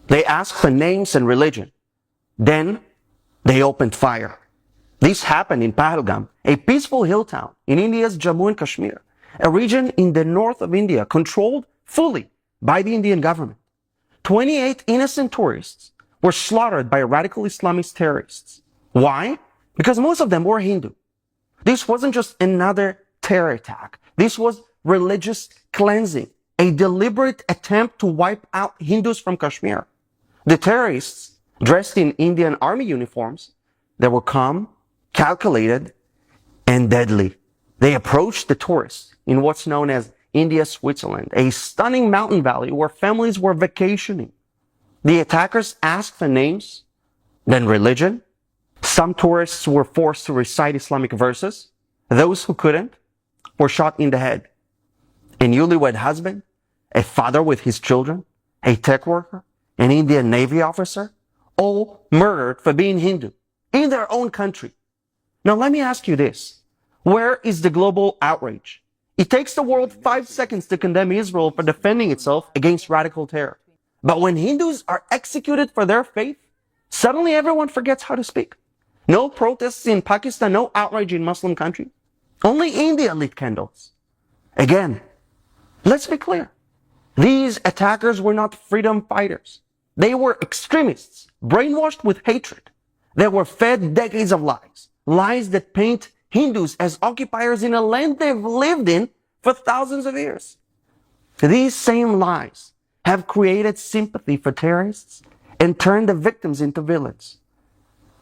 They asked for names and religion. Then they opened fire. This happened in Pahalgam, a peaceful hill town in India's Jammu and Kashmir, a region in the north of India controlled fully by the Indian government. 28 innocent tourists were slaughtered by radical Islamist terrorists. Why? Because most of them were Hindu. This wasn't just another terror attack. This was religious cleansing, a deliberate attempt to wipe out Hindus from Kashmir. The terrorists, dressed in Indian army uniforms, they were calm, calculated, and deadly. They approached the tourists in what's known as India's Switzerland, a stunning mountain valley where families were vacationing. The attackers asked for names, then religion. Some tourists were forced to recite Islamic verses. Those who couldn't were shot in the head. A newlywed husband, a father with his children, a tech worker, an Indian Navy officer, all murdered for being Hindu in their own country. Now let me ask you this. Where is the global outrage? It takes the world 5 seconds to condemn Israel for defending itself against radical terror. But when Hindus are executed for their faith, suddenly everyone forgets how to speak. No protests in Pakistan, no outrage in Muslim countries. Only India lit candles. Again, let's be clear. These attackers were not freedom fighters. They were extremists, brainwashed with hatred. They were fed decades of lies. Lies that paint Hindus as occupiers in a land they've lived in for thousands of years. These same lies have created sympathy for terrorists and turned the victims into villains.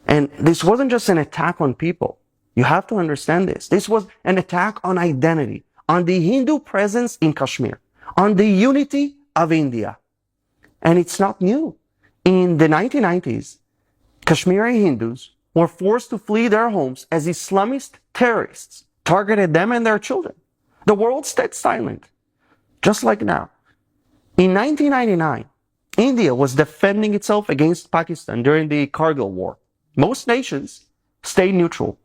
And this wasn't just an attack on people. You have to understand this. This was an attack on identity, on the Hindu presence in Kashmir, on the unity of India. And it's not new. In the 1990s, Kashmiri Hindus were forced to flee their homes as Islamist terrorists targeted them and their children. The world stayed silent, just like now. In 1999, India was defending itself against Pakistan during the Kargil War. Most nations stayed neutral,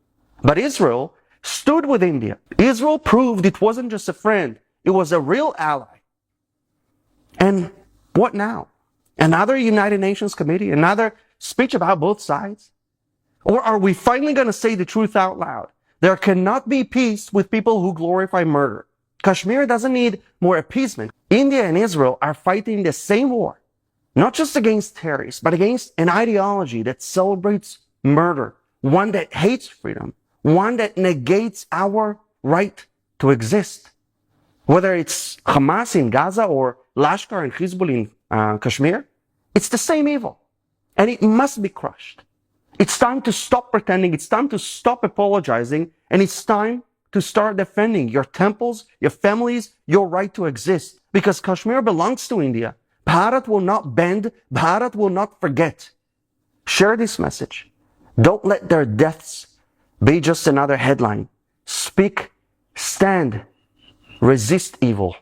but Israel stood with India. Israel proved it wasn't just a friend, it was a real ally. And what now? Another United Nations committee? Another speech about both sides? Or are we finally going to say the truth out loud? There cannot be peace with people who glorify murder. Kashmir doesn't need more appeasement. India and Israel are fighting the same war, not just against terrorists, but against an ideology that celebrates murder, one that hates freedom, one that negates our right to exist. Whether it's Hamas in Gaza or Lashkar and Hezbollah in Kashmir, it's the same evil, and it must be crushed. It's time to stop pretending, it's time to stop apologizing, and it's time to start defending your temples, your families, your right to exist. Because Kashmir belongs to India. Bharat will not bend, Bharat will not forget. Share this message. Don't let their deaths be just another headline. Speak, stand, resist evil.